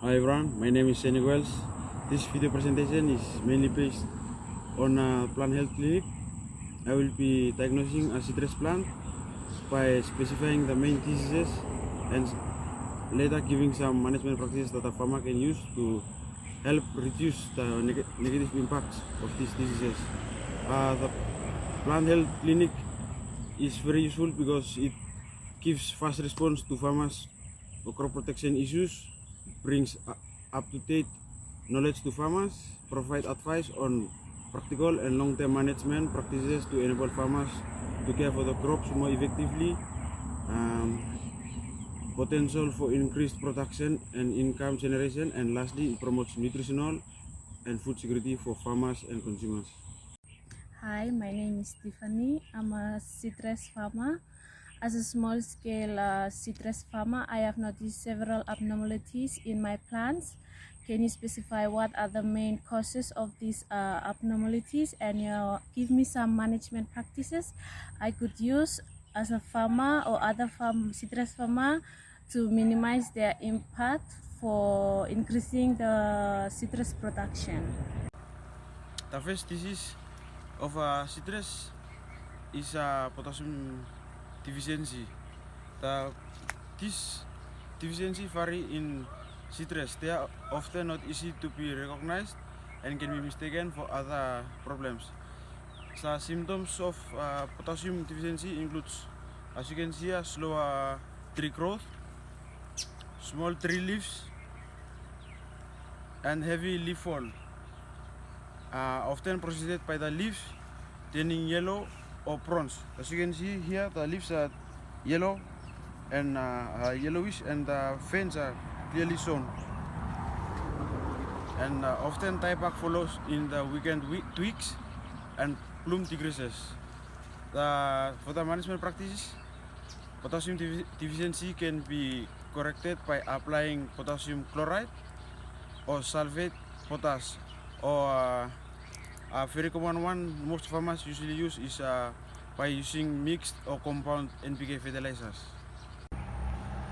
Hi everyone, my name is Senny Wells. This video presentation is mainly based on a plant health clinic. I will be diagnosing a citrus plant by specifying the main diseases and later giving some management practices that a farmer can use to help reduce the negative impacts of these diseases. The plant health clinic is very useful because it gives fast response to farmers for crop protection issues, brings up-to-date knowledge to farmers, provide advice on practical and long-term management practices to enable farmers to care for the crops more effectively, potential for increased production and income generation, and lastly, it promotes nutritional and food security for farmers and consumers. Hi, my name is Tiffany. I'm a citrus farmer. As a small-scale citrus farmer, I have noticed several abnormalities in my plants. Can you specify what are the main causes of these abnormalities and give me some management practices I could use as a farmer or other citrus farmer to minimize their impact for increasing the citrus production? The first disease of citrus is potassium deficiency. This deficiency vary in citrus. They are often not easy to be recognized and can be mistaken for other problems. The symptoms of potassium deficiency includes, as you can see, a slow tree growth, small tree leaves, and heavy leaf fall. Often preceded by the leaves turning yellow or bronze. As you can see here, the leaves are yellow and yellowish, and the veins are clearly shown. And often dieback follows in the weakened twigs and bloom decreases. For the management practices, potassium deficiency can be corrected by applying potassium chloride or sulfate potash, or a very common one most farmers usually use is by using mixed or compound NPK fertilizers.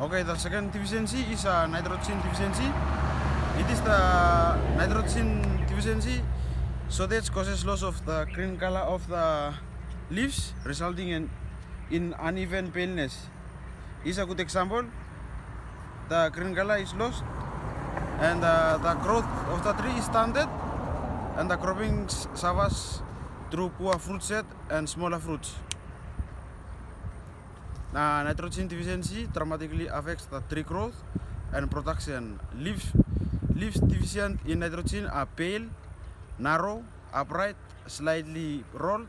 Okay, the second deficiency is nitrogen deficiency. It is the nitrogen deficiency, so that causes loss of the green color of the leaves, resulting in uneven paleness. Is a good example. The green color is lost, and the growth of the tree is stunted, and the cropping suffers through poor fruit set and smaller fruits. Nitrogen deficiency dramatically affects the tree growth and production. Leaves deficient in nitrogen are pale, narrow, upright, slightly rolled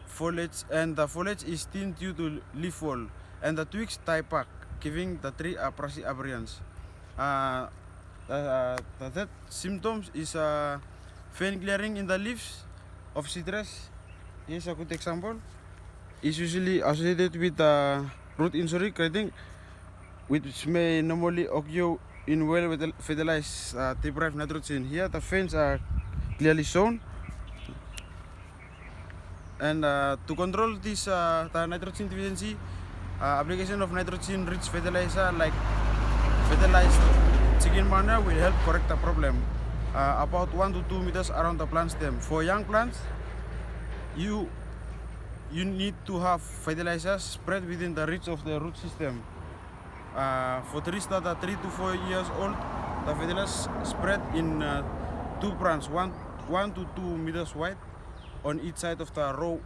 foliage, and the foliage is thin due to leaf fall, and the twigs tie back, giving the tree a brassy appearance. The third symptoms is vein clearing in the leaves of citrus. Here's a good example. Is usually associated with root injury cutting, which may normally occur in well fertilized deprived nitrogen. Here the veins are clearly shown, and to control this the nitrogen deficiency, application of nitrogen rich fertilizer like fertilized chicken manure will help correct the problem. About 1 to 2 meters around the plant stem. For young plants, you need to have fertilizers spread within the reach of the root system. For trees that are 3 to 4 years old, the fertilizers spread in 2 branches, 1 to 2 meters wide on each side of the row,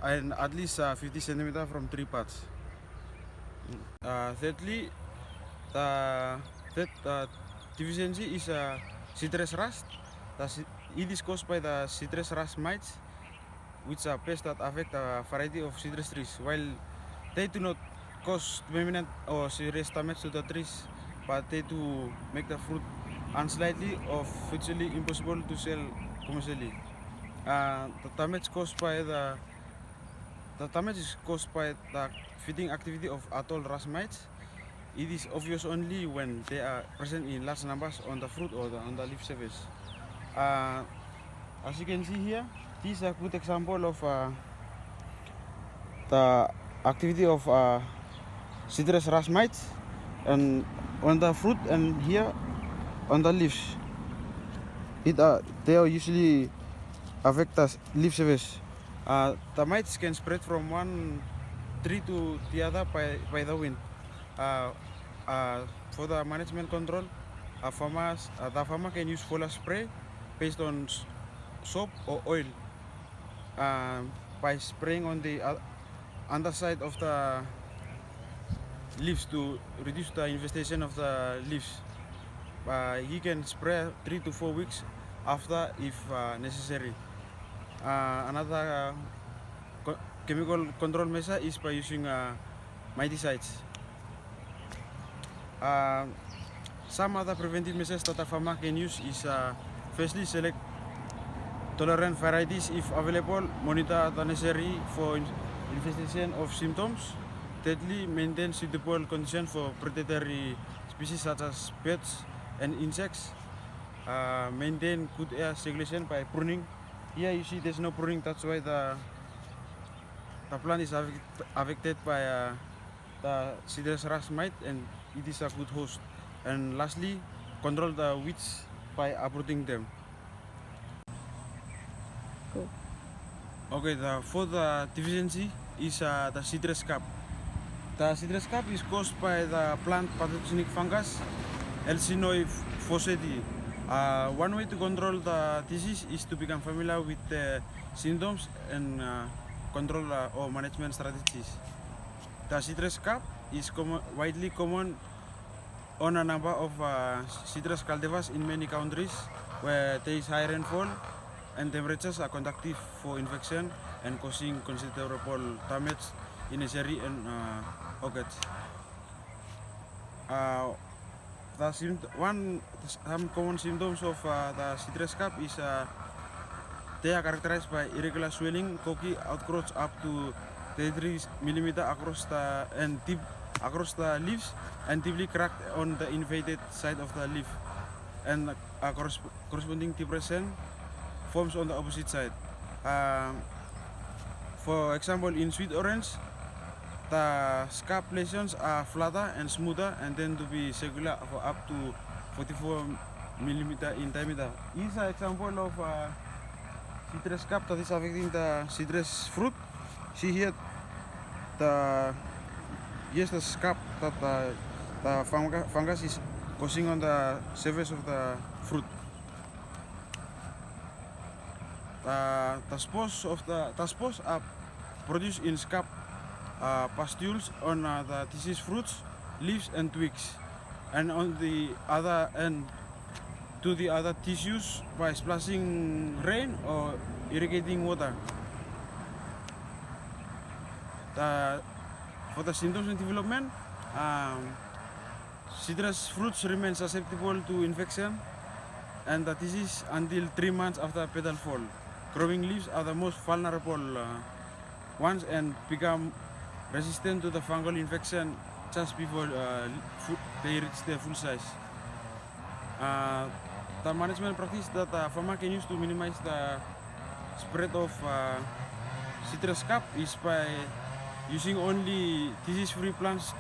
and at least 50 centimeters from tree parts. Thirdly, the third deficiency is citrus rust. It is caused by the citrus rust mites, which are pests that affect a variety of citrus trees. While they do not cause permanent or serious damage to the trees, but they do make the fruit unsightly or virtually impossible to sell commercially. The damage is caused by the feeding activity of atoll rust mites. It is obvious only when they are present in large numbers on the fruit or on the leaf surface. As you can see here, this is a good example of the activity of citrus rust mites. and on the fruit and here on the leaves. They are usually affect the leaf surface. The mites can spread from one tree to the other by the wind. Uh, for the management control, the farmer can use foliar spray based on soap or oil by spraying on the underside of the leaves to reduce the infestation of the leaves. He can spray 3 to 4 weeks after if necessary. Another chemical control measure is by using miticides. Some other preventive measures that a farmer can use is firstly select tolerant varieties if available, monitor the necessary for infestation of symptoms. Thirdly, maintain suitable conditions for predatory species such as pests and insects. Maintain good air circulation by pruning. Here you see there's no pruning, that's why the plant is affected by the citrus rust mite, and it is a good host. And lastly, control the weeds by uprooting them. Cool. Okay, the fourth deficiency is the citrus scab. The citrus scab is caused by the plant pathogenic fungus Elsinoi fawcettii. One way to control the disease is to become familiar with the symptoms and control or management strategies. The citrus scab is widely common on a number of citrus cultivars in many countries where there is high rainfall and temperatures are conducive for infection and causing considerable damage in nursery and orchards. Some common symptoms of the citrus scab is they are characterized by irregular swelling, corky outgrowths up to 33 millimeter across the leaves and deeply cracked on the invaded side of the leaf, and corresponding depression forms on the opposite side. For example, in sweet orange, the scab lesions are flatter and smoother and tend to be circular for up to 44 millimeter in diameter. This is an example of citrus scab that is affecting the citrus fruit. See here, the scab that the fungus is causing on the surface of the fruit. The spores are produced in scab pustules on the diseased fruits, leaves and twigs, and on the other end to the other tissues by splashing rain or irrigating water. For the symptoms and development, citrus fruits remain susceptible to infection and the disease until 3 months after petal fall. Growing leaves are the most vulnerable ones and become resistant to the fungal infection just before they reach their full size. The management practice that the farmer can use to minimize the spread of citrus scab is by using only disease-free plants.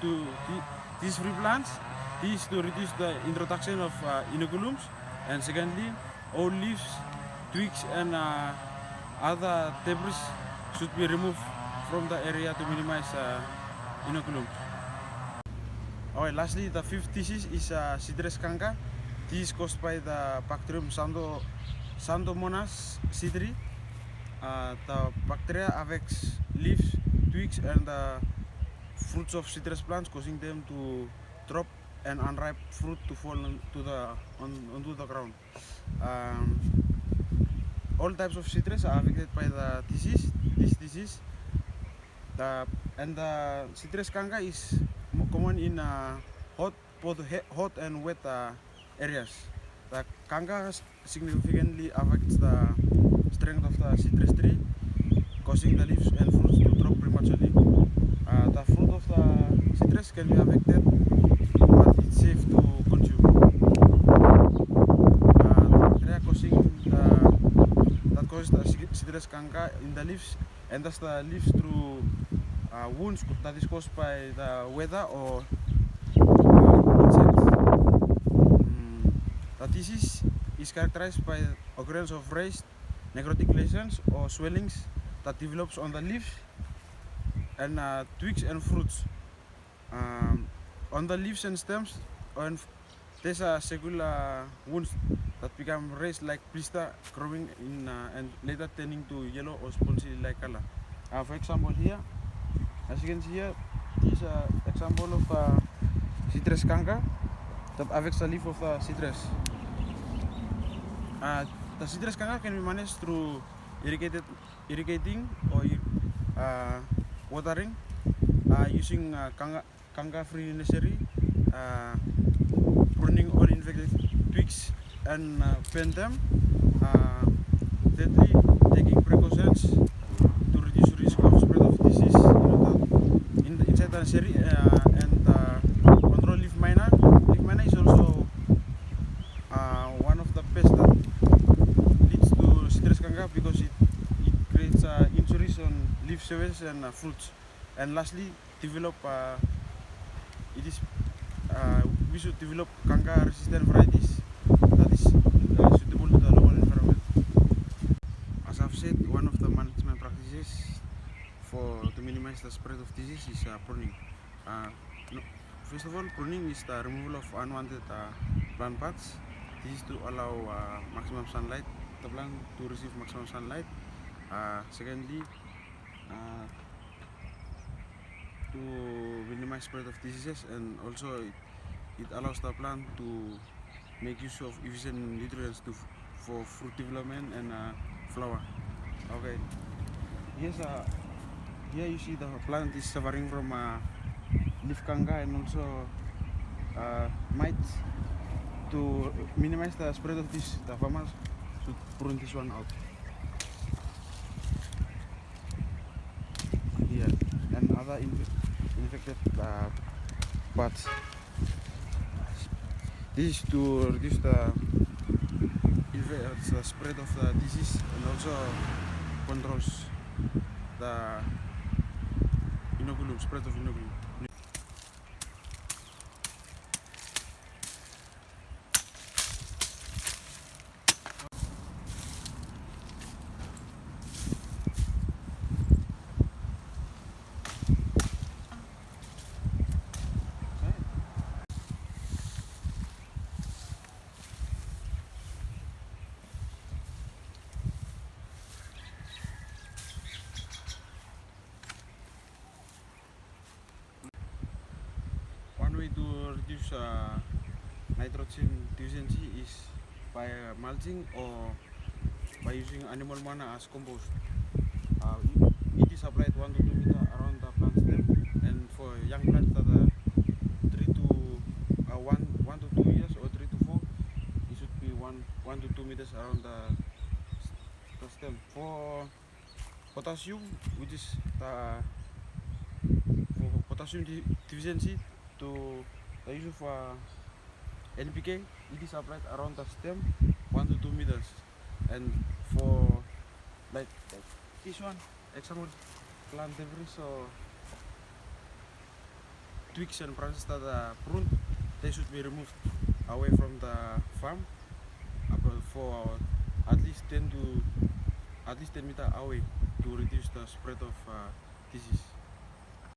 This to reduce the introduction of inoculums, and secondly, all leaves, twigs and other debris should be removed from the area to minimize inoculums. Alright, lastly, the fifth disease is citrus canker. This is caused by the bacterium Pseudomonas citri. The bacteria affects leaves, twigs and the fruits of citrus plants, causing them to drop and unripe fruit to fall onto the ground. All types of citrus are affected by this disease. The citrus canker is common in both hot and wet areas. The canker significantly affects the strength of the citrus tree, causing the leaves and fruits to drop prematurely. The fruit of the citrus can be affected, but it's safe to consume. The bacteria that causes the citrus canker in the leaves enters the leaves through wounds that is caused by the weather or is characterized by occurrence of raised necrotic lesions or swellings that develops on the leaves and twigs and fruits. On the leaves and stems, there's a secular wounds that become raised like blister, growing in and later turning to yellow or spongy-like color. For example, here, as you can see here, this is an example of citrus canker that affects the leaf of the citrus. The citrus canker can be managed through irrigating or watering using canker-free nursery, pruning all infected twigs and bend them. Thirdly, taking precautions to reduce risk of spread of disease inside the nursery and control leaf miner. Leaf miner is also one of the pests that leads to citrus canker because it creates injuries on leaf surface and fruits. And lastly, develop we should develop canker-resistant varieties that is suitable to the local environment. As I've said, one of the management practices to minimize the spread of disease is pruning. First of all, pruning is the removal of unwanted plant parts. This is to allow maximum sunlight, the plant to receive maximum sunlight. Secondly, to minimize spread of diseases, and also it allows the plant to make use of efficient nutrients for fruit development and flower. Okay, here you see the plant is suffering from leaf canker and also mites. To minimize the spread of this, the farmers should prune this one out. Here and other infected parts. This is to reduce the spread of the disease and also controls the spread of inoculum. One way to reduce nitrogen deficiency is by mulching or by using animal manure as compost. It is applied 1 to 2 meters around the plant stem, and for young plants that are 1 to 2 years or 3 to 4, it should be 1 to 2 meters around the stem. For potassium, which is for potassium deficiency, to the use of NPK, it is applied around the stem 1 to 2 meters. And for like this one, example plant debris or twigs and branches that are pruned, they should be removed away from the farm for at least 10 meters away to reduce the spread of disease.